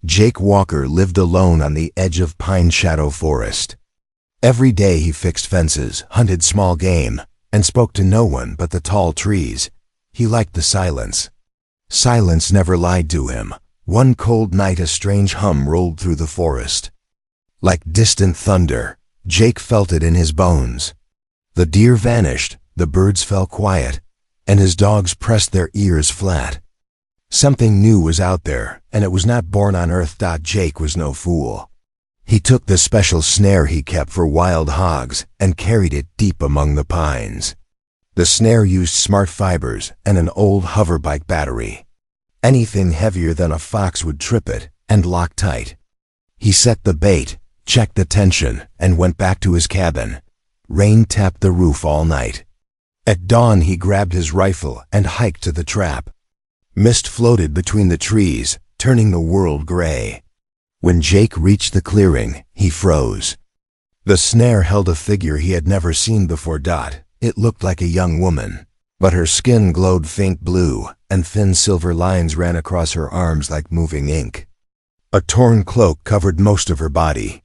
Jake Walker lived alone on the edge of Pine Shadow Forest. Every day he fixed fences, hunted small game, and spoke to no one but the tall trees. He liked the silence. Silence never lied to him. One cold night a strange hum rolled through the forest. Like distant thunder, Jake felt it in his bones. The deer vanished, the birds fell quiet, and his dogs pressed their ears flat. Something new was out there, and it was not born on earth. Jake was no fool. He took the special snare he kept for wild hogs and carried it deep among the pines. The snare used smart fibers and an old hoverbike battery. Anything heavier than a fox would trip it and lock tight. He set the bait, checked the tension, and went back to his cabin. Rain tapped the roof all night. At dawn he grabbed his rifle and hiked to the trap. Mist floated between the trees, turning the world gray. When Jake reached the clearing, he froze. The snare held a figure he had never seen before. It looked like a young woman, but her skin glowed faint blue, and thin silver lines ran across her arms like moving ink. A torn cloak covered most of her body.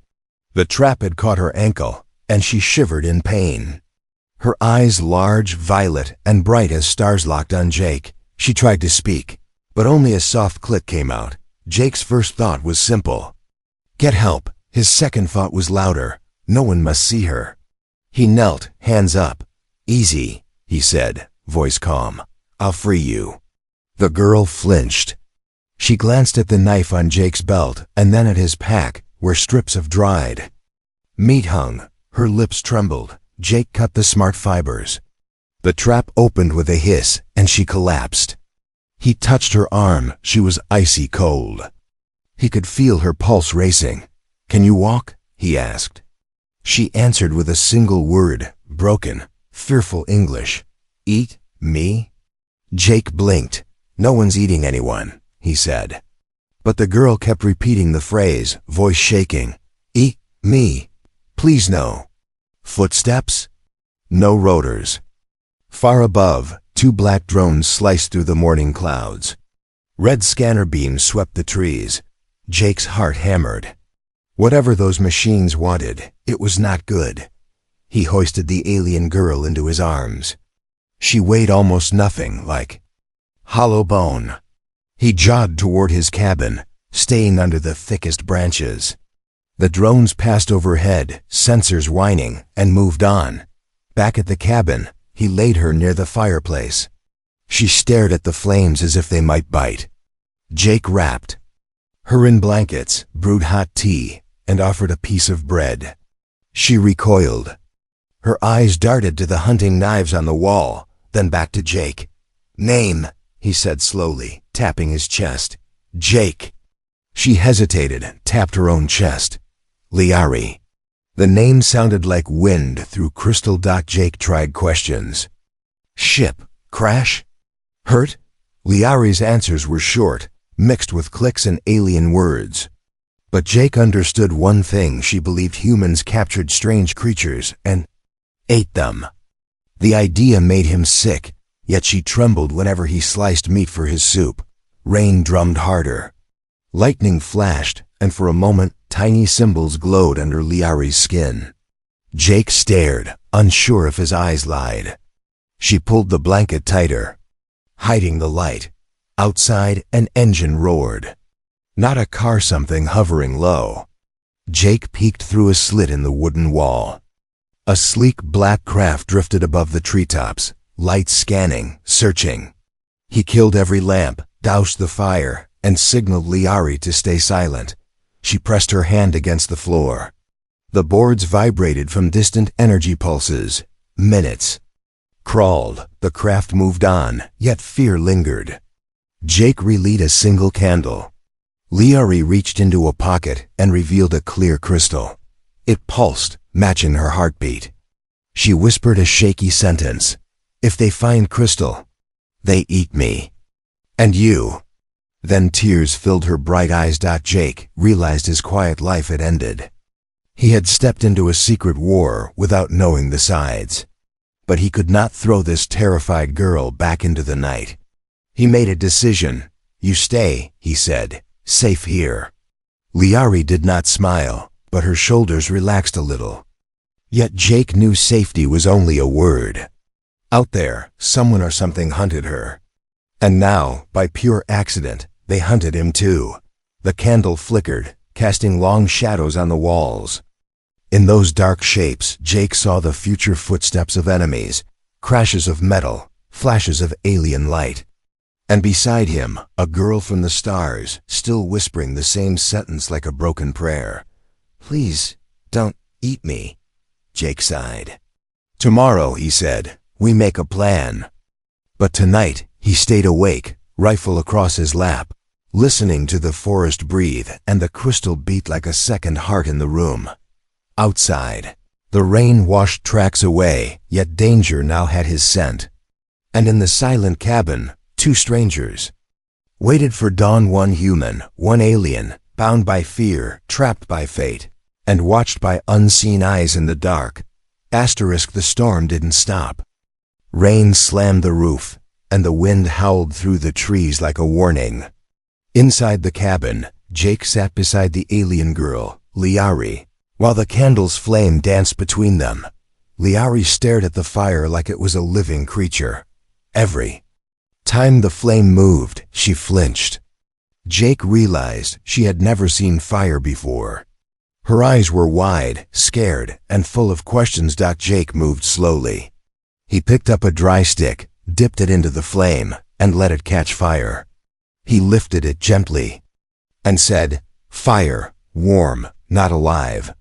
The trap had caught her ankle, and she shivered in pain. Her eyes large, violet, and bright as stars locked on Jake. She tried to speak, but only a soft click came out. Jake's first thought was simple. Get help. His second thought was louder. No one must see her. He knelt, hands up. Easy, he said, voice calm. I'll free you. The girl flinched. She glanced at the knife on Jake's belt and then at his pack, where strips of dried meat hung. Her lips trembled. Jake cut the smart fibers. The trap opened with a hiss, and she collapsed. He touched her arm. She was icy cold. He could feel her pulse racing. Can you walk? He asked. She answered with a single word, broken, fearful English. Eat me? Jake blinked. No one's eating anyone, he said. But the girl kept repeating the phrase, voice shaking. Eat me. Please no. Footsteps? No rotors. Far above, two black drones sliced through the morning clouds. Red scanner beams swept the trees. Jake's heart hammered. Whatever those machines wanted, it was not good. He hoisted the alien girl into his arms. She weighed almost nothing, like hollow bone. He jogged toward his cabin, staying under the thickest branches. The drones passed overhead, sensors whining, and moved on. Back at the cabin, he laid her near the fireplace. She stared at the flames as if they might bite. Jake wrapped her in blankets, brewed hot tea, and offered a piece of bread. She recoiled. Her eyes darted to the hunting knives on the wall, then back to Jake. Name, he said slowly, tapping his chest. Jake. She hesitated, tapped her own chest. Liari. The name sounded like wind through crystal. Jake tried questions. Ship. Crash? Hurt? Liari's answers were short, mixed with clicks and alien words. But Jake understood one thing. She believed humans captured strange creatures and ate them. The idea made him sick, yet she trembled whenever he sliced meat for his soup. Rain drummed harder. Lightning flashed, and for a moment, tiny symbols glowed under Liari's skin. Jake stared, unsure if his eyes lied. She pulled the blanket tighter, hiding the light. Outside, an engine roared. Not a car, something hovering low. Jake peeked through a slit in the wooden wall. A sleek black craft drifted above the treetops, lights scanning, searching. He killed every lamp, doused the fire, and signaled Liari to stay silent. She pressed her hand against the floor. The boards vibrated from distant energy pulses. Minutes crawled. The craft moved on, yet fear lingered. Jake relit a single candle. Liari reached into a pocket and revealed a clear crystal. It pulsed, matching her heartbeat. She whispered a shaky sentence. If they find crystal, they eat me. And you. Then tears filled her bright eyes. Jake realized his quiet life had ended. He had stepped into a secret war without knowing the sides. But he could not throw this terrified girl back into the night. He made a decision. You stay, he said, safe here. Liari did not smile, but her shoulders relaxed a little. Yet Jake knew safety was only a word. Out there, someone or something hunted her. And now, by pure accident, they hunted him too. The candle flickered, casting long shadows on the walls. In those dark shapes, Jake saw the future footsteps of enemies, crashes of metal, flashes of alien light. And beside him, a girl from the stars, still whispering the same sentence like a broken prayer. "Please, don't eat me," Jake sighed. "Tomorrow," he said, "we make a plan." But tonight, he stayed awake, rifle across his lap, listening to the forest breathe and the crystal beat like a second heart in the room. Outside, the rain washed tracks away, yet danger now had his scent. And in the silent cabin, two strangers waited for dawn, one human, one alien, bound by fear, trapped by fate, and watched by unseen eyes in the dark. The storm didn't stop. Rain slammed the roof, and the wind howled through the trees like a warning. Inside the cabin, Jake sat beside the alien girl, Liari, while the candle's flame danced between them. Liari stared at the fire like it was a living creature. Every time the flame moved, she flinched. Jake realized she had never seen fire before. Her eyes were wide, scared, and full of questions. Jake moved slowly. He picked up a dry stick, dipped it into the flame, and let it catch fire. He lifted it gently and said, "Fire, warm, not alive."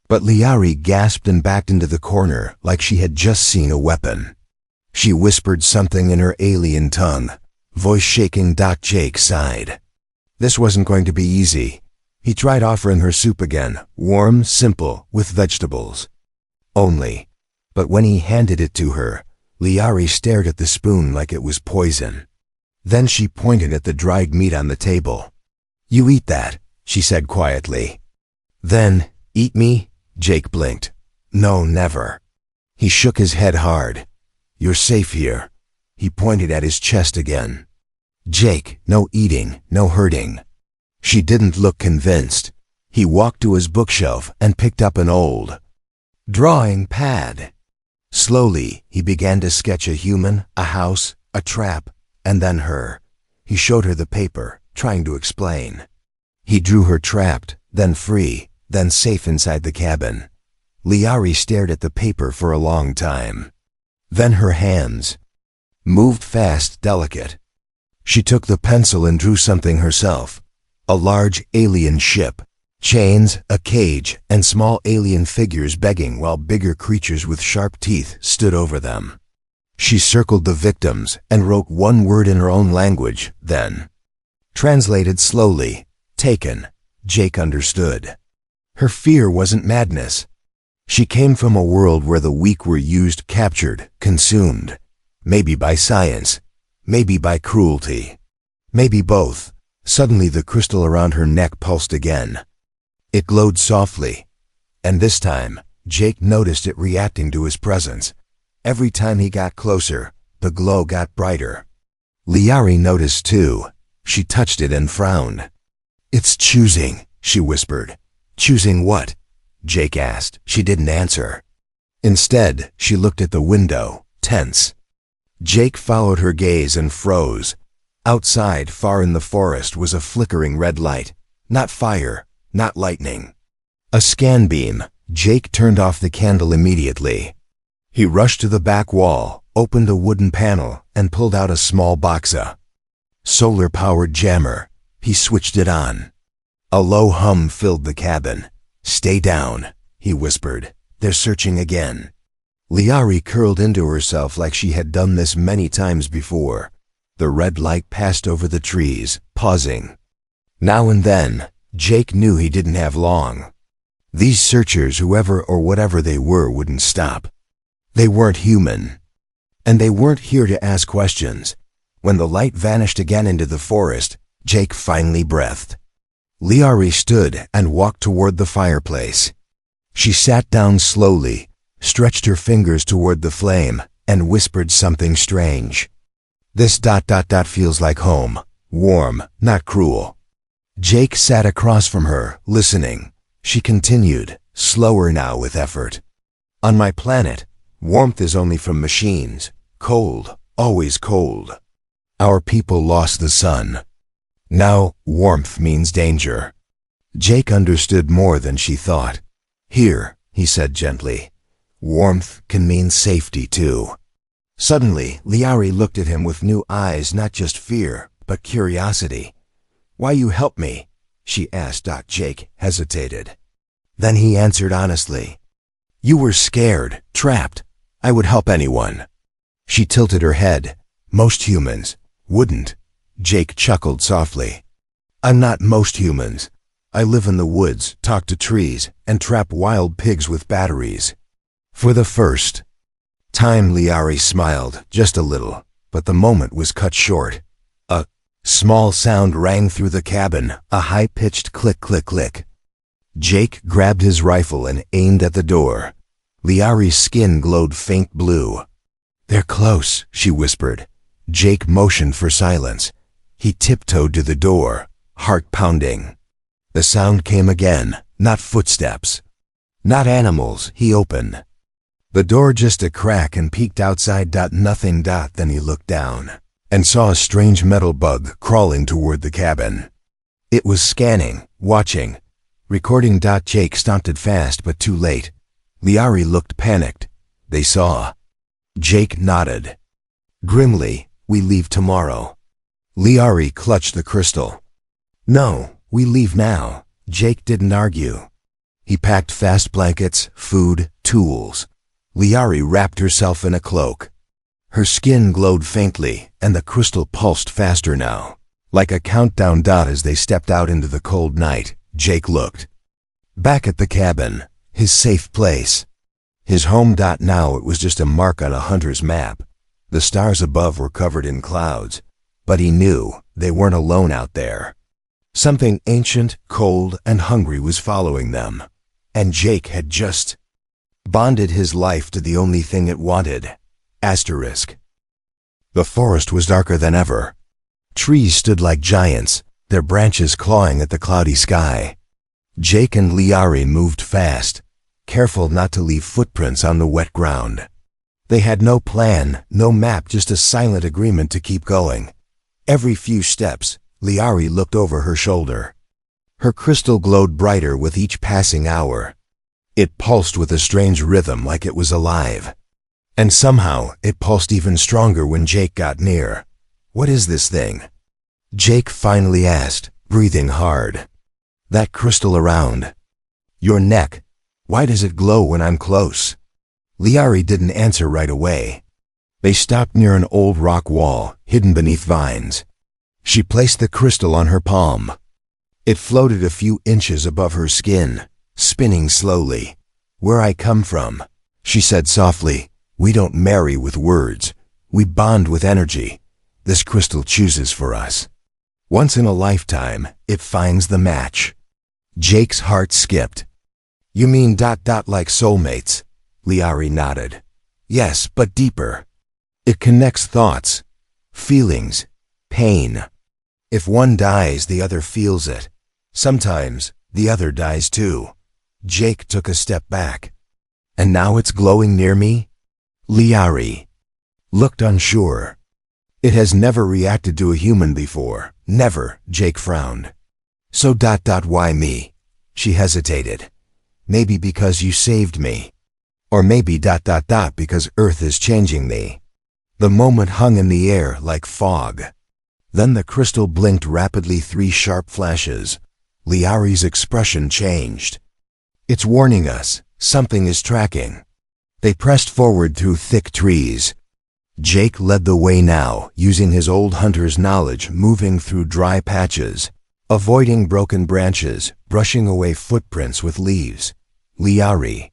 But Liari gasped and backed into the corner like she had just seen a weapon. She whispered something in her alien tongue, voice shaking. Jake sighed. This wasn't going to be easy. He tried offering her soup again, warm, simple, with vegetables. Only. But when he handed it to her, Liari stared at the spoon like it was poison. Then she pointed at the dried meat on the table. "You eat that," she said quietly. "Then, eat me?" Jake blinked. "No, never." He shook his head hard. "You're safe here." He pointed at his chest again. "Jake, no eating, no hurting." She didn't look convinced. He walked to his bookshelf and picked up an old drawing pad. Slowly, he began to sketch a human, a house, a trap, and then her. He showed her the paper, trying to explain. He drew her trapped, then free, then safe inside the cabin. Liari stared at the paper for a long time. Then her hands moved fast, delicate. She took the pencil and drew something herself. A large alien ship, chains, a cage, and small alien figures begging while bigger creatures with sharp teeth stood over them. She circled the victims and wrote one word in her own language, then translated slowly. Taken. Jake understood. Her fear wasn't madness. She came from a world where the weak were used, captured, consumed. Maybe by science, maybe by cruelty, maybe both. Suddenly the crystal around her neck pulsed again. It glowed softly, and this time, Jake noticed it reacting to his presence. Every time he got closer, the glow got brighter. Liari noticed too. She touched it and frowned. "It's choosing," she whispered. "Choosing what?" Jake asked. She didn't answer. Instead, she looked at the window, tense. Jake followed her gaze and froze. Outside, far in the forest, was a flickering red light. Not fire, not lightning. A scan beam. Jake turned off the candle immediately. He rushed to the back wall, opened a wooden panel, and pulled out a small boxa. Solar-powered jammer. He switched it on. A low hum filled the cabin. "Stay down," he whispered. "They're searching again." Liari curled into herself like she had done this many times before. The red light passed over the trees, pausing. Now and then, Jake knew he didn't have long. These searchers, whoever or whatever they were, wouldn't stop. They weren't human. And they weren't here to ask questions. When the light vanished again into the forest, Jake finally breathed. Liari stood and walked toward the fireplace. She sat down slowly, stretched her fingers toward the flame, and whispered something strange. "This feels like home. Warm, not cruel." Jake sat across from her, listening. She continued, slower now with effort. On my planet, warmth is only from machines. Cold, always cold. Our people lost the sun. Now, warmth means danger. Jake understood more than she thought. Here, he said gently, warmth can mean safety too. Suddenly, Liari looked at him with new eyes, not just fear, but curiosity. Why you help me? She asked. Jake hesitated. Then he answered honestly. You were scared, trapped. I would help anyone. She tilted her head. Most humans wouldn't. Jake chuckled softly. I'm not most humans. I live in the woods, talk to trees, and trap wild pigs with batteries. For the first time, Liari smiled, just a little, but the moment was cut short. A small sound rang through the cabin, a high-pitched click, click, click. Jake grabbed his rifle and aimed at the door. Liari's skin glowed faint blue. They're close, she whispered. Jake motioned for silence. He tiptoed to the door, heart pounding. The sound came again, not footsteps. Not animals, he opened. The door just a crack and peeked outside. Nothing. Then he looked down and saw a strange metal bug crawling toward the cabin. It was scanning, watching, recording. Jake stomped it fast, but too late. Liari looked panicked. They saw. Jake nodded. Grimly, we leave tomorrow. Liari clutched the crystal. No, we leave now. Jake didn't argue. He packed fast blankets, food, tools. Liari wrapped herself in a cloak. Her skin glowed faintly, and the crystal pulsed faster now. Like a countdown. As they stepped out into the cold night, Jake looked. Back at the cabin, his safe place. His home. Now it was just a mark on a hunter's map. The stars above were covered in clouds, but he knew they weren't alone out there. Something ancient, cold, and hungry was following them, and Jake had just bonded his life to the only thing it wanted. Asterisk. The forest was darker than ever. Trees stood like giants, their branches clawing at the cloudy sky. Jake and Liari moved fast, careful not to leave footprints on the wet ground. They had no plan, no map, just a silent agreement to keep going. Every few steps, Liari looked over her shoulder. Her crystal glowed brighter with each passing hour. It pulsed with a strange rhythm, like it was alive. And somehow, it pulsed even stronger when Jake got near. What is this thing? Jake finally asked, breathing hard. That crystal around your neck. Why does it glow when I'm close? Liari didn't answer right away. They stopped near an old rock wall, hidden beneath vines. She placed the crystal on her palm. It floated a few inches above her skin, spinning slowly. Where I come from, she said softly, we don't marry with words. We bond with energy. This crystal chooses for us. Once in a lifetime, it finds the match. Jake's heart skipped. You mean ... like soulmates? Liari nodded. Yes, but deeper. It connects thoughts, feelings, pain. If one dies, the other feels it. Sometimes, the other dies too. Jake took a step back. And now it's glowing near me? Liari looked unsure. It has never reacted to a human before. Never, Jake frowned. So ... why me? She hesitated. Maybe because you saved me. Or maybe ... because Earth is changing me. The moment hung in the air like fog. Then the crystal blinked rapidly, 3 sharp flashes. Liari's expression changed. It's warning us. Something is tracking. They pressed forward through thick trees. Jake led the way now, using his old hunter's knowledge, moving through dry patches, avoiding broken branches, brushing away footprints with leaves. Liari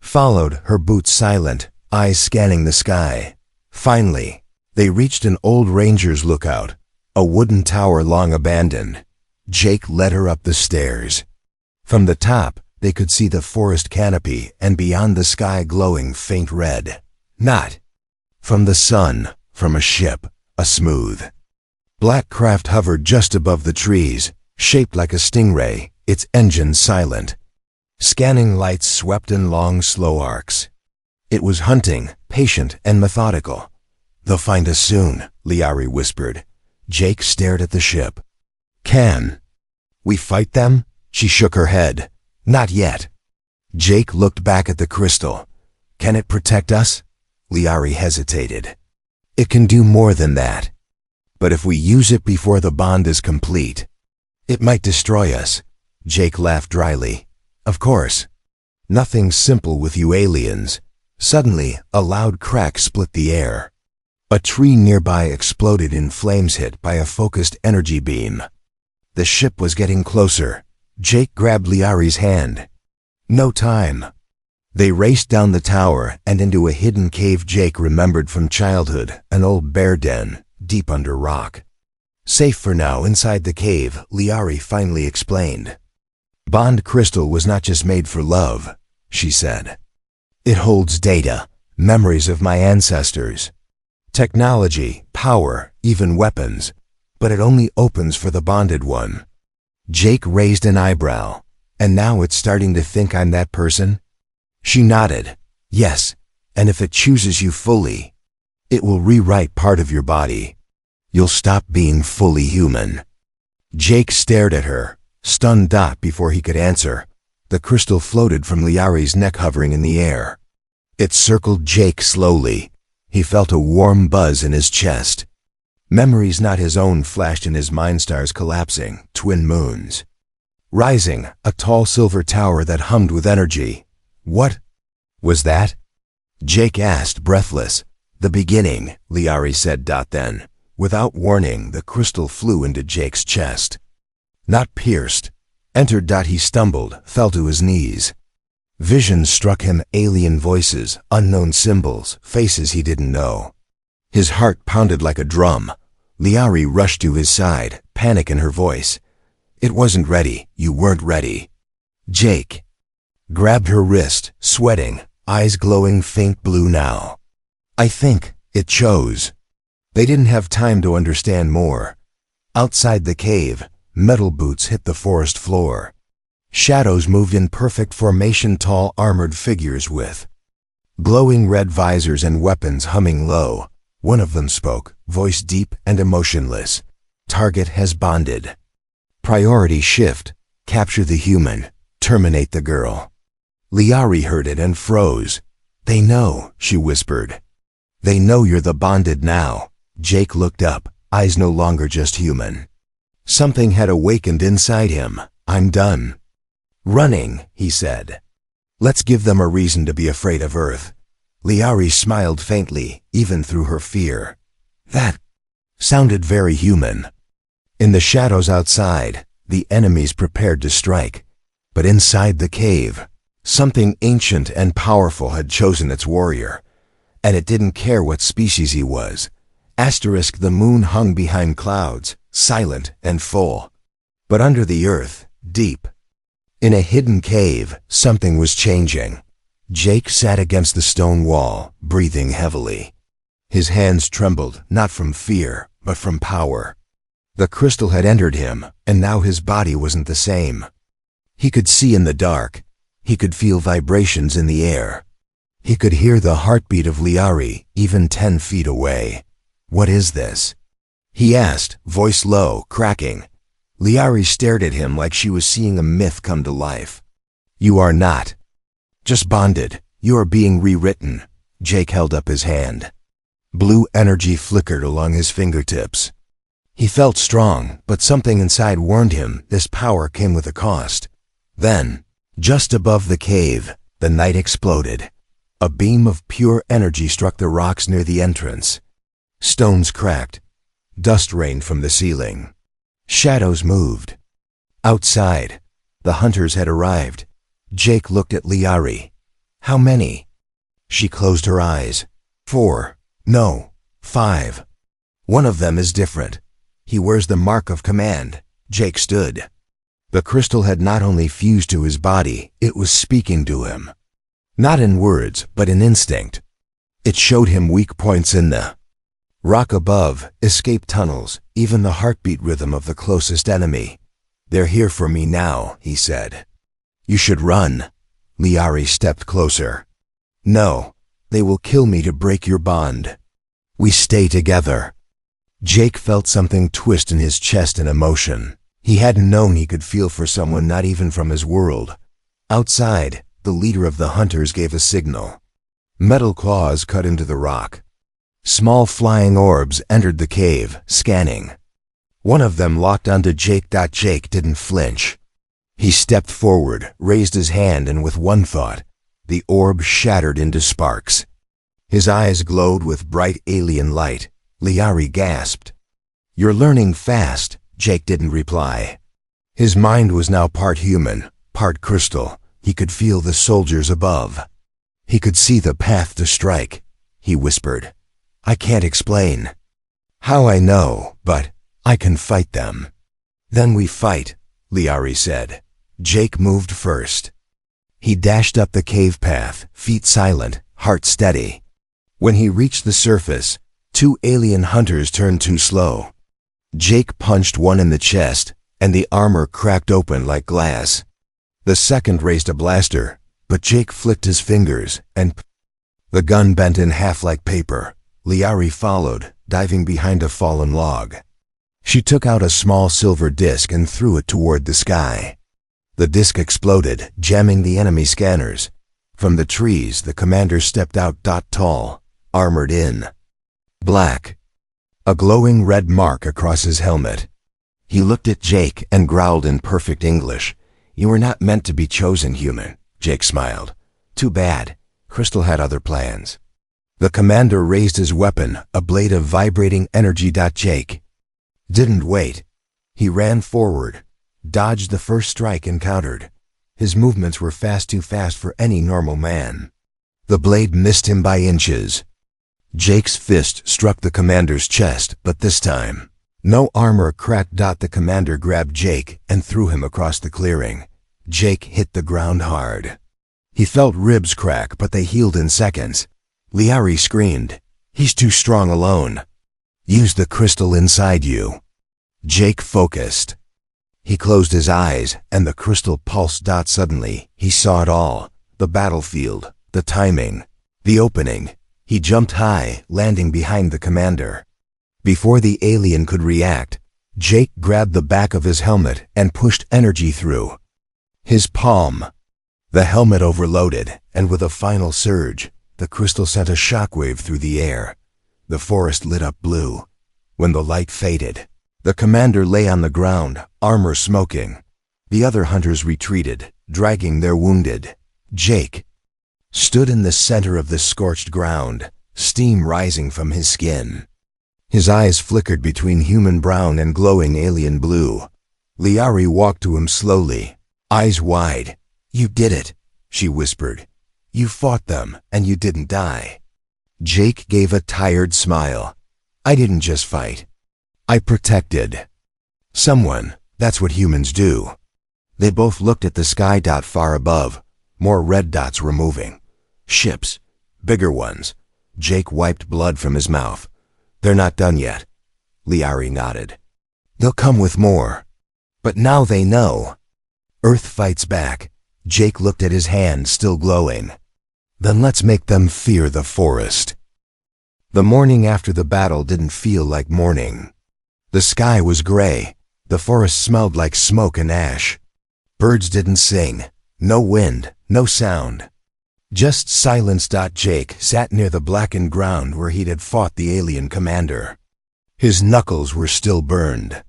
followed, her boots silent, eyes scanning the sky. Finally, they reached an old ranger's lookout, a wooden tower long abandoned. Jake led her up the stairs. From the top, they could see the forest canopy and beyond the sky glowing faint red. Not from the sun, from a ship, a smooth black craft hovered just above the trees. Shaped like a stingray, its engine silent. Scanning lights swept in long, slow arcs. It was hunting, patient and methodical. "They'll find us soon," Liari whispered. Jake stared at the ship. "Can we fight them?" She shook her head. "Not yet." Jake looked back at the crystal. "Can it protect us?" Liari hesitated. "It can do more than that. But if we use it before the bond is complete, it might destroy us." Jake laughed dryly. "Of course. Nothing's simple with you aliens." Suddenly, a loud crack split the air. A tree nearby exploded in flames hit by a focused energy beam. The ship was getting closer. Jake grabbed Liari's hand. "No time." They raced down the tower and into a hidden cave Jake remembered from childhood, an old bear den, deep under rock. Safe for now inside the cave, Liari finally explained. "Bond crystal was not just made for love," she said. "It holds data, memories of my ancestors. Technology, power, even weapons. But it only opens for the bonded one." Jake raised an eyebrow. "And now it's starting to think I'm that person?" She nodded. "Yes, and if it chooses you fully, it will rewrite part of your body. You'll stop being fully human." Jake stared at her, stunned before he could answer. The crystal floated from Liari's neck, hovering in the air. It circled Jake slowly. He felt a warm buzz in his chest. Memories not his own flashed in his mind, stars collapsing, twin moons. Rising, a tall silver tower that hummed with energy. "What was that?" Jake asked, breathless. "The beginning," Liari said. Then, without warning, the crystal flew into Jake's chest. Not pierced. Entered. He stumbled, fell to his knees. Visions struck him, alien voices, unknown symbols, faces he didn't know. His heart pounded like a drum. Liari rushed to his side, panic in her voice. "It wasn't ready. You weren't ready." Jake grabbed her wrist, sweating, eyes glowing faint blue now. "I think it chose." They didn't have time to understand more. Outside the cave, metal boots hit the forest floor. Shadows moved in perfect formation, tall armored figures with glowing red visors and weapons humming low. One of them spoke, voice deep and emotionless. "Target has bonded. Priority shift. Capture the human. Terminate the girl." Liari heard it and froze. "They know," she whispered. "They know you're the bonded now." Jake looked up, eyes no longer just human. Something had awakened inside him. "I'm done running," he said. "Let's give them a reason to be afraid of Earth." Liari smiled faintly, even through her fear. That sounded very human. In the shadows outside, the enemies prepared to strike. But inside the cave, something ancient and powerful had chosen its warrior. And it didn't care what species he was. The moon hung behind clouds, silent and full. But under the earth, deep, in a hidden cave, something was changing. Jake sat against the stone wall, breathing heavily. His hands trembled, not from fear, but from power. The crystal had entered him, and now his body wasn't the same. He could see in the dark. He could feel vibrations in the air. He could hear the heartbeat of Liari, even 10 feet away. "What is this?" he asked, voice low, cracking. Liari stared at him like she was seeing a myth come to life. "You are not just bonded. You are being rewritten." Jake held up his hand. Blue energy flickered along his fingertips. He felt strong, but something inside warned him this power came with a cost. Then, just above the cave, the night exploded. A beam of pure energy struck the rocks near the entrance. Stones cracked. Dust rained from the ceiling. Shadows moved. Outside, the hunters had arrived. Jake looked at Liari. "How many?" She closed her eyes. 4. No, 5. One of them is different. He wears the mark of command." Jake stood. The crystal had not only fused to his body, it was speaking to him. Not in words, but in instinct. It showed him weak points in the rock above, escape tunnels, even the heartbeat rhythm of the closest enemy. They're here for me now, he said. You should run. Liari stepped closer. No, they will kill me to break your bond. We stay together. Jake felt something twist in his chest in emotion. He hadn't known he could feel for someone not even from his world. Outside, the leader of the hunters gave a signal. Metal claws cut into the rock. Small flying orbs entered the cave, scanning. One of them locked onto Jake. Jake didn't flinch. He stepped forward, raised his hand, and with one thought, the orb shattered into sparks. His eyes glowed with bright alien light. Liari gasped. You're learning fast, Jake didn't reply. His mind was now part human, part crystal. He could feel the soldiers above. He could see the path to strike. He whispered, I can't explain how I know, but I can fight them. Then we fight, Liari said. Jake moved first. He dashed up the cave path, feet silent, heart steady. When he reached the surface, 2 alien hunters turned too slow. Jake punched one in the chest, and the armor cracked open like glass. The second raised a blaster, but Jake flicked his fingers, and the gun bent in half like paper. Liari followed, diving behind a fallen log. She took out a small silver disc and threw it toward the sky. The disc exploded, jamming the enemy scanners. From the trees, the commander stepped out. Tall, armored in black, a glowing red mark across his helmet. He looked at Jake and growled in perfect English. You were not meant to be chosen, human. Jake smiled. Too bad. Crystal had other plans. The commander raised his weapon, a blade of vibrating energy. Jake didn't wait. He ran forward, dodged the first strike encountered. His movements were too fast for any normal man. The blade missed him by inches. Jake's fist struck the commander's chest, but this time, no armor cracked. The commander grabbed Jake and threw him across the clearing. Jake hit the ground hard. He felt ribs crack, but they healed in seconds. Liari screamed, He's too strong alone. Use the crystal inside you. Jake focused. He closed his eyes, and the crystal pulsed. Suddenly, he saw it all. The battlefield, the timing, the opening. He jumped high, landing behind the commander. Before the alien could react, Jake grabbed the back of his helmet and pushed energy through his palm. The helmet overloaded, and with a final surge, the crystal sent a shockwave through the air. The forest lit up blue. When the light faded, the commander lay on the ground, armor smoking. The other hunters retreated, dragging their wounded. Jake stood in the center of the scorched ground, steam rising from his skin. His eyes flickered between human brown and glowing alien blue. Liari walked to him slowly, eyes wide. You did it, she whispered. You fought them, and you didn't die. Jake gave a tired smile. I didn't just fight. I protected someone. That's what humans do. They both looked at the sky. Far above, more red dots were moving. Ships, bigger ones. Jake wiped blood from his mouth. They're not done yet. Liari nodded. They'll come with more. But now they know. Earth fights back. Jake looked at his hand, still glowing. Then let's make them fear the forest. The morning after the battle didn't feel like morning. The sky was gray. The forest smelled like smoke and ash. Birds didn't sing. No wind, no sound. Just silence. Jake sat near the blackened ground where he'd fought the alien commander. His knuckles were still burned.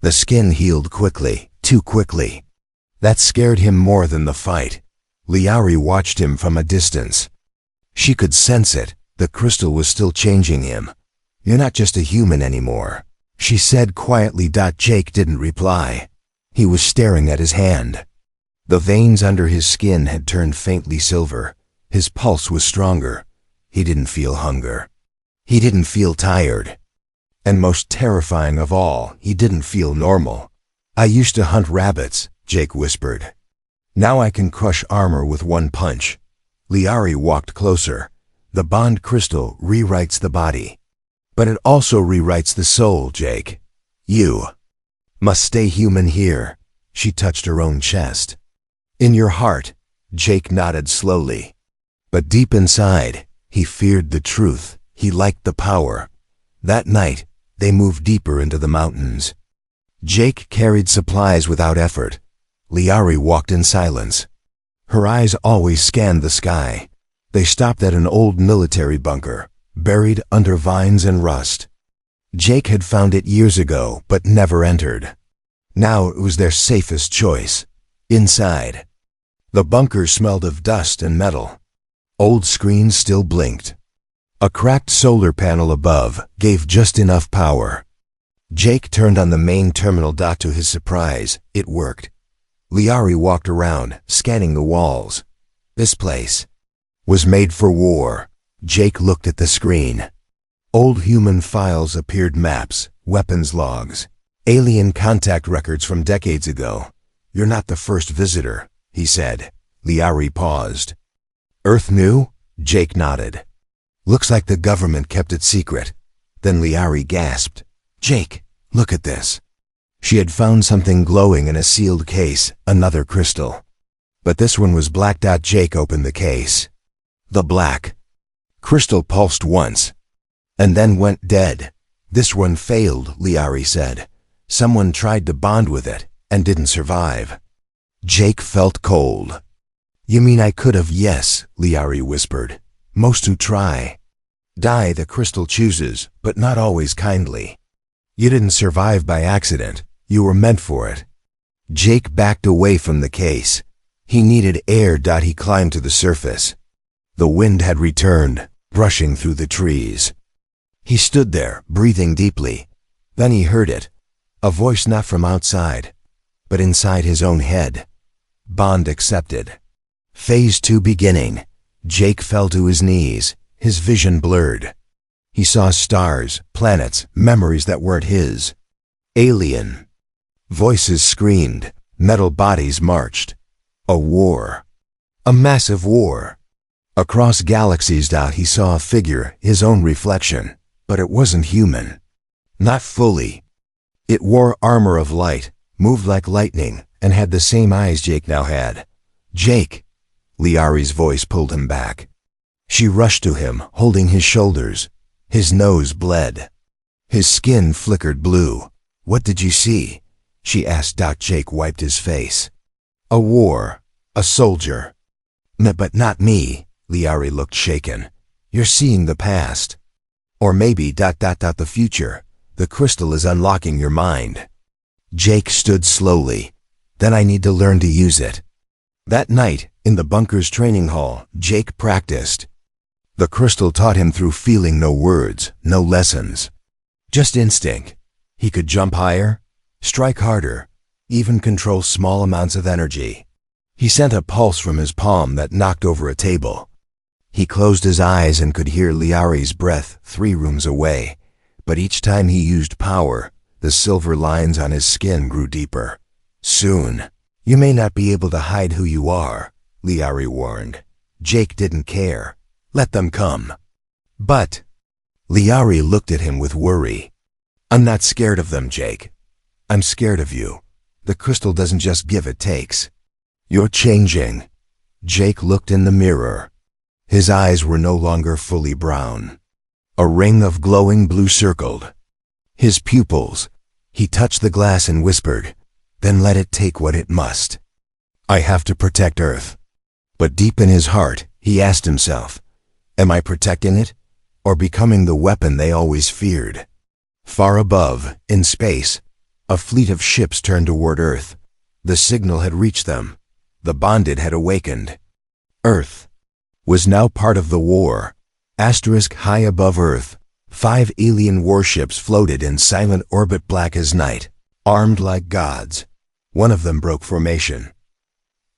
The skin healed quickly, too quickly. That scared him more than the fight. Liari watched him from a distance. She could sense it. The crystal was still changing him. You're not just a human anymore, she said quietly. Jake didn't reply. He was staring at his hand. The veins under his skin had turned faintly silver. His pulse was stronger. He didn't feel hunger. He didn't feel tired. And most terrifying of all, he didn't feel normal. I used to hunt rabbits, Jake whispered. Now I can crush armor with one punch. Liari walked closer. The bond crystal rewrites the body. But it also rewrites the soul, Jake. You must stay human here. She touched her own chest. In your heart, Jake nodded slowly. But deep inside, he feared the truth. He liked the power. That night, they moved deeper into the mountains. Jake carried supplies without effort. Liari walked in silence. Her eyes always scanned the sky. They stopped at an old military bunker, buried under vines and rust. Jake had found it years ago, but never entered. Now it was their safest choice. Inside. The bunker smelled of dust and metal. Old screens still blinked. A cracked solar panel above gave just enough power. Jake turned on the main terminal dot. To his surprise, it worked. Liari walked around, scanning the walls. This place was made for war. Jake looked at the screen. Old human files appeared, maps, weapons logs, alien contact records from decades ago. You're not the first visitor, he said. Liari paused. Earth knew? Jake nodded. Looks like the government kept it secret. Then Liari gasped. Jake, look at this. She had found something glowing in a sealed case, another crystal. But this one was black. Jake opened the case. The black crystal pulsed once, and then went dead. This one failed, Liari said. Someone tried to bond with it, and didn't survive. Jake felt cold. You mean I could have? Yes, Liari whispered. Most who try die. The crystal chooses, but not always kindly. You didn't survive by accident. You were meant for it. Jake backed away from the case. He needed air. He climbed to the surface. The wind had returned, brushing through the trees. He stood there, breathing deeply. Then he heard it. A voice not from outside, but inside his own head. Bond accepted. Phase 2 beginning. Jake fell to his knees, his vision blurred. He saw stars, planets, memories that weren't his. Alien. Voices screamed, metal bodies marched. A war. A massive war. Across galaxies. He saw a figure, his own reflection, but it wasn't human. Not fully. It wore armor of light, moved like lightning, and had the same eyes Jake now had. Jake. Liari's voice pulled him back. She rushed to him, holding his shoulders. His nose bled. His skin flickered blue. What did you see? She asked. Jake wiped his face. A war. A soldier. But not me. Liari looked shaken. You're seeing the past. Or maybe the future. The crystal is unlocking your mind. Jake stood slowly. Then I need to learn to use it. That night, in the bunker's training hall, Jake practiced. The crystal taught him through feeling. No words, no lessons. Just instinct. He could jump higher, strike harder, even control small amounts of energy. He sent a pulse from his palm that knocked over a table. He closed his eyes and could hear Liari's breath 3 rooms away. But each time he used power, the silver lines on his skin grew deeper. Soon, you may not be able to hide who you are, Liari warned. Jake didn't care. Let them come. But Liari looked at him with worry. I'm not scared of them, Jake. I'm scared of you. The crystal doesn't just give, it takes. You're changing. Jake looked in the mirror. His eyes were no longer fully brown. A ring of glowing blue circled his pupils. He touched the glass and whispered, then let it take what it must. I have to protect Earth. But deep in his heart, he asked himself, am I protecting it, or becoming the weapon they always feared? Far above, in space, a fleet of ships turned toward Earth. The signal had reached them. The bonded had awakened. Earth was now part of the war. Asterisk high above Earth, 5 alien warships floated in silent orbit, black as night, armed like gods. One of them broke formation.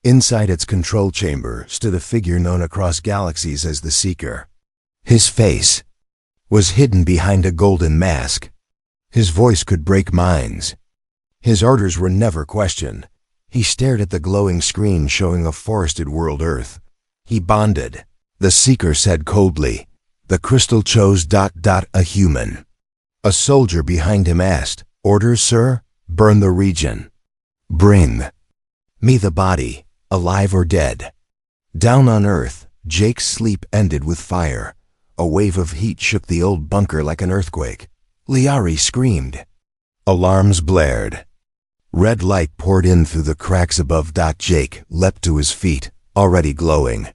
Inside its control chamber stood a figure known across galaxies as the Seeker. His face was hidden behind a golden mask. His voice could break minds. His orders were never questioned. He stared at the glowing screen showing a forested world Earth. He bonded. The Seeker said coldly, the crystal chose ... a human. A soldier behind him asked, orders, sir? Burn the region. Bring me the body, alive or dead. Down on Earth, Jake's sleep ended with fire. A wave of heat shook the old bunker like an earthquake. Liari screamed. Alarms blared. Red light poured in through the cracks above. Jake leapt to his feet, already glowing.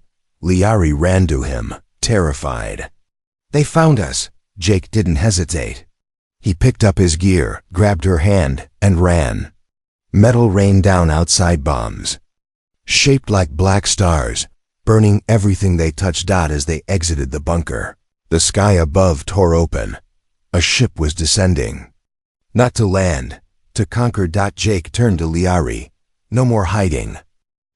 Liari ran to him, terrified. They found us. Jake didn't hesitate. He picked up his gear, grabbed her hand, and ran. Metal rained down outside, bombs, shaped like black stars, burning everything they touched. As they exited the bunker, the sky above tore open. A ship was descending. Not to land, to conquer. Jake turned to Liari. No more hiding.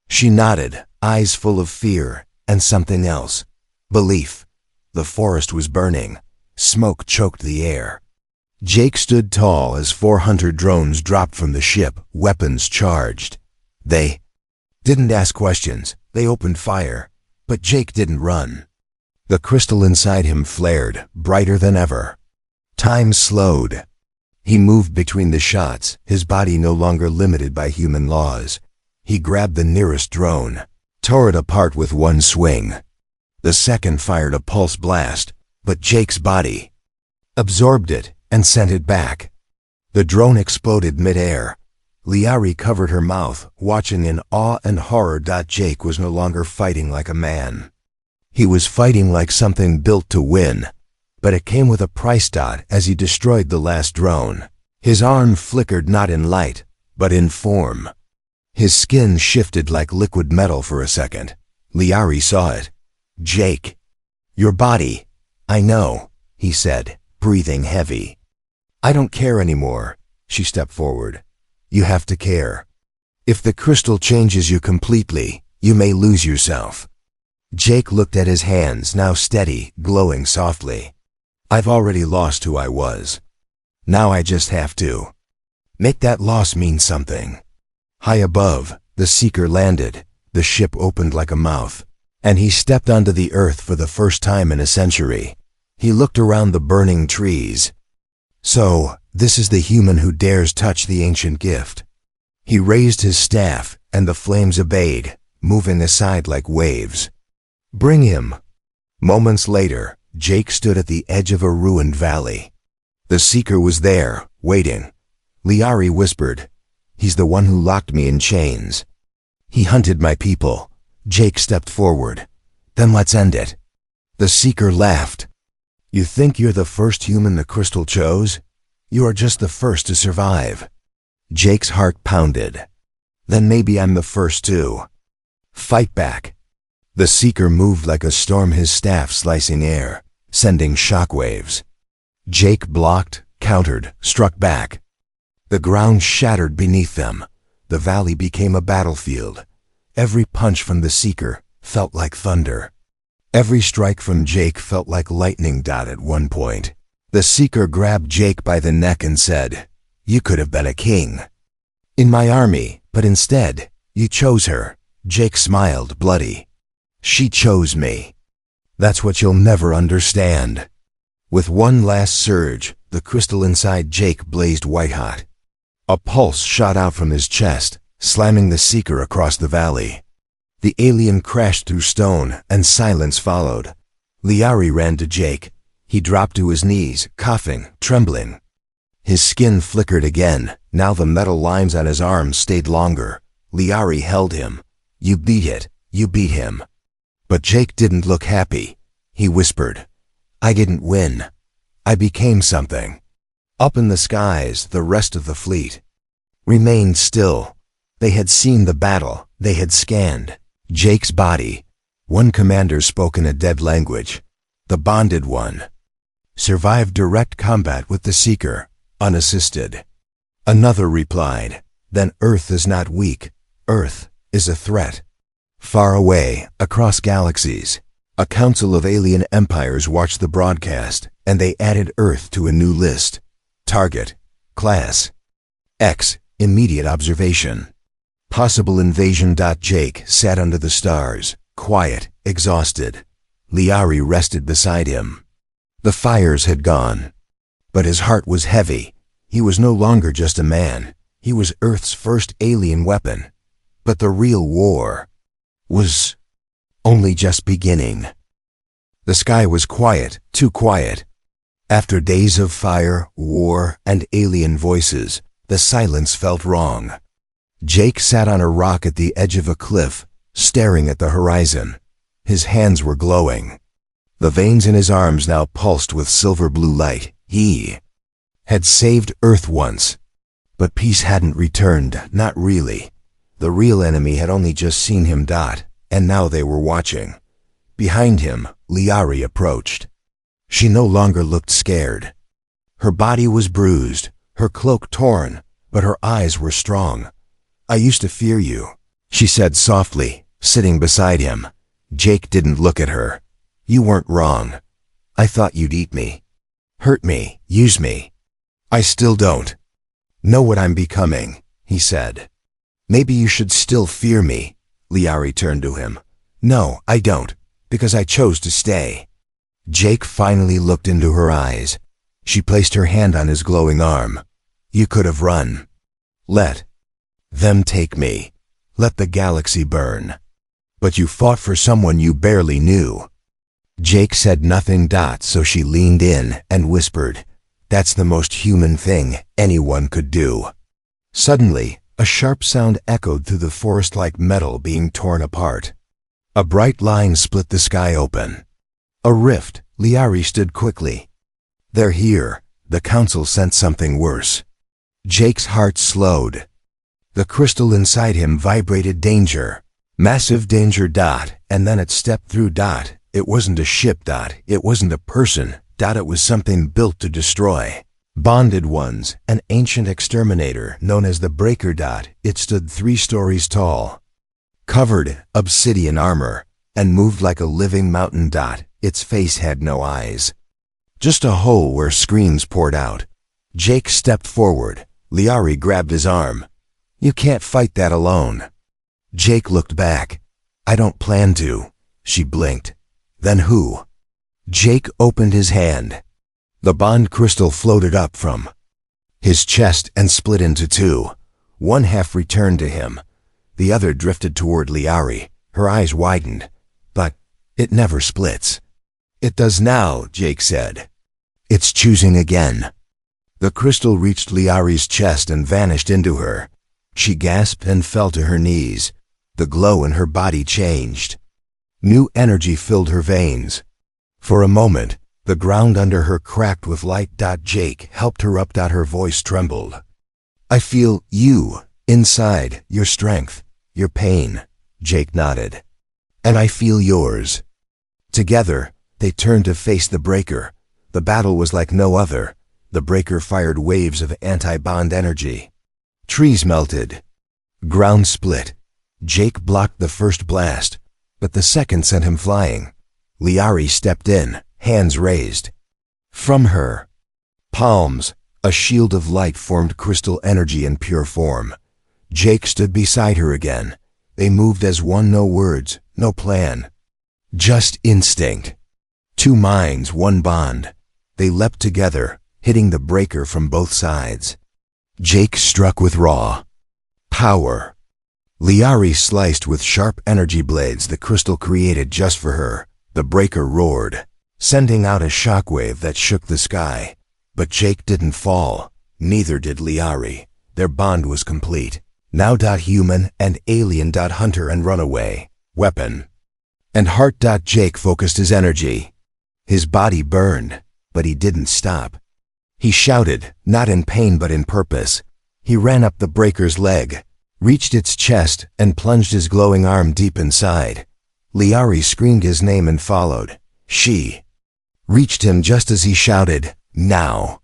She nodded, eyes full of fear and something else. Belief. The forest was burning. Smoke choked the air. Jake stood tall as 400 drones dropped from the ship, weapons charged. They didn't ask questions. They opened fire. But Jake didn't run. The crystal inside him flared, brighter than ever. Time slowed. He moved between the shots, his body no longer limited by human laws. He grabbed the nearest drone, tore it apart with one swing. The second fired a pulse blast, but Jake's body absorbed it and sent it back. The drone exploded mid-air. Liari covered her mouth, watching in awe and horror. Jake was no longer fighting like a man. He was fighting like something built to win. But it came with a price. As he destroyed the last drone, his arm flickered, not in light, but in form. His skin shifted like liquid metal for a second. Liari saw it. Jake. Your body. I know, he said, breathing heavy. I don't care anymore. She stepped forward. You have to care. If the crystal changes you completely, you may lose yourself. Jake looked at his hands, now steady, glowing softly. I've already lost who I was. Now I just have to make that loss mean something. High above, the Seeker landed. The ship opened like a mouth, and he stepped onto the earth for the first time in a century. He looked around the burning trees. So, this is the human who dares touch the ancient gift. He raised his staff, and the flames obeyed, moving aside like waves. Bring him. Moments later, Jake stood at the edge of a ruined valley. The Seeker was there, waiting. Liari whispered, He's the one who locked me in chains. He hunted my people. Jake stepped forward. Then let's end it. The Seeker laughed. You think you're the first human the crystal chose? You are just the first to survive. Jake's heart pounded. Then maybe I'm the first too. Fight back. The Seeker moved like a storm, his staff slicing air, sending shockwaves. Jake blocked, countered, struck back. The ground shattered beneath them. The valley became a battlefield. Every punch from the Seeker felt like thunder. Every strike from Jake felt like lightning. At one point, the Seeker grabbed Jake by the neck and said, You could have been a king in my army, but instead, you chose her. Jake smiled, bloody. She chose me. That's what you'll never understand. With one last surge, the crystal inside Jake blazed white-hot. A pulse shot out from his chest, slamming the Seeker across the valley. The alien crashed through stone, and silence followed. Liari ran to Jake. He dropped to his knees, coughing, trembling. His skin flickered again. Now the metal lines on his arms stayed longer. Liari held him. You beat it. You beat him. But Jake didn't look happy. He whispered, I didn't win. I became something. Up in the skies, the rest of the fleet remained still. They had seen the battle. They had scanned Jake's body. One commander spoke in a dead language. The bonded one survived direct combat with the Seeker, unassisted. Another replied, Then Earth is not weak. Earth is a threat. Far away, across galaxies, a council of alien empires watched the broadcast, and they added Earth to a new list. Target, Class X, immediate observation. Possible invasion. Jake sat under the stars, quiet, exhausted. Liari rested beside him. The fires had gone, but his heart was heavy. He was no longer just a man. He was Earth's first alien weapon. But the real war was only just beginning. The sky was quiet, too quiet. After days of fire, war, and alien voices, the silence felt wrong. Jake sat on a rock at the edge of a cliff, staring at the horizon. His hands were glowing. The veins in his arms now pulsed with silver blue light. He had saved Earth once. But peace hadn't returned, not really. The real enemy had only just seen him, and now they were watching. Behind him, Liari approached. She no longer looked scared. Her body was bruised, her cloak torn, but her eyes were strong. "I used to fear you," she said softly, sitting beside him. Jake didn't look at her. "You weren't wrong. I thought you'd eat me. Hurt me, use me. I still don't know what I'm becoming," he said. "Maybe you should still fear me." Liari turned to him. "No, I don't, because I chose to stay." Jake finally looked into her eyes. She placed her hand on his glowing arm. "You could have run. Let them take me. Let the galaxy burn. But you fought for someone you barely knew." Jake said nothing, so she leaned in and whispered, "That's the most human thing anyone could do." Suddenly, a sharp sound echoed through the forest like metal being torn apart. A bright line split the sky open. A rift. Liari stood quickly. "They're here." The council sent something worse. Jake's heart slowed. The crystal inside him vibrated danger. Massive danger, and then it stepped through, It wasn't a ship, It wasn't a person, It was something built to destroy. Bonded ones, an ancient exterminator known as the Breaker, It stood 3 stories tall. Covered obsidian armor, and moved like a living mountain, Its face had no eyes. Just a hole where screams poured out. Jake stepped forward. Liari grabbed his arm. "You can't fight that alone." Jake looked back. "I don't plan to." She blinked. "Then who?" Jake opened his hand. The bond crystal floated up from his chest and split into 2. One half returned to him. The other drifted toward Liari. Her eyes widened. "But it never splits." "It does now," Jake said. "It's choosing again." The crystal reached Liari's chest and vanished into her. She gasped and fell to her knees. The glow in her body changed. New energy filled her veins. For a moment, the ground under her cracked with light. Jake helped her up. Her voice trembled. "I feel you, inside, your strength, your pain." Jake nodded. "And I feel yours." Together, they turned to face the Breaker. The battle was like no other. The Breaker fired waves of anti-bond energy. Trees melted. Ground split. Jake blocked the first blast, but the second sent him flying. Liari stepped in, hands raised. From her palms, a shield of light formed crystal energy in pure form. Jake stood beside her again. They moved as one, no words, no plan. Just instinct. 2 minds, 1 bond. They leapt together, hitting the Breaker from both sides. Jake struck with raw power. Liari sliced with sharp energy blades the crystal created just for her. The Breaker roared, sending out a shockwave that shook the sky. But Jake didn't fall. Neither did Liari. Their bond was complete. Now human and alien hunter and runaway, weapon and heart. Jake focused his energy. His body burned, but he didn't stop. He shouted, not in pain but in purpose. He ran up the Breaker's leg, reached its chest, and plunged his glowing arm deep inside. Liari screamed his name and followed. She reached him just as he shouted, "Now!"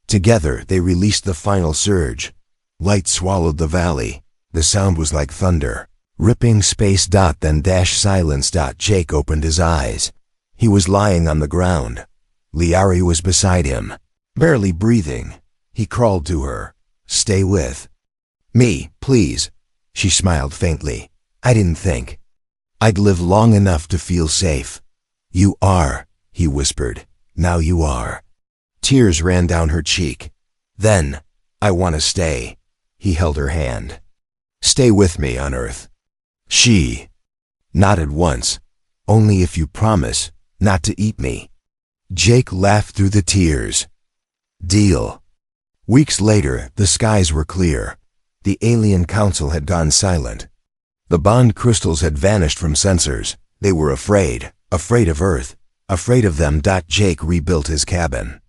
Together they released the final surge. Light swallowed the valley. The sound was like thunder, ripping space. Then silence. Jake opened his eyes. He was lying on the ground. Liari was beside him, barely breathing. He crawled to her. "Stay with me, please." She smiled faintly. "I didn't think I'd live long enough to feel safe." "You are," he whispered. "Now you are." Tears ran down her cheek. "Then, I want to stay." He held her hand. Stay with me on Earth. She nodded once. Only if you promise not to eat me. Jake laughed through the tears. Deal. Weeks later, the skies were clear. The alien council had gone silent. The bond crystals had vanished from sensors. They were afraid of Earth, afraid of them. Jake rebuilt his cabin.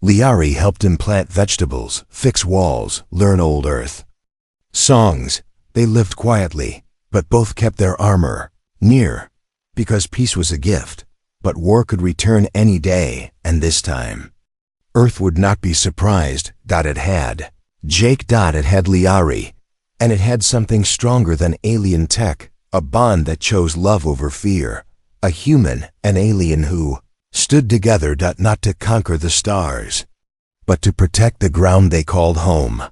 Liari helped him plant vegetables, fix walls, learn old Earth. Songs. They lived quietly, but both kept their armor near, because peace was a gift, but war could return any day, and this time, Earth would not be surprised. It had Jake. It had Liari, and it had something stronger than alien tech, a bond that chose love over fear, a human and alien who stood together. Not to conquer the stars, but to protect the ground they called home.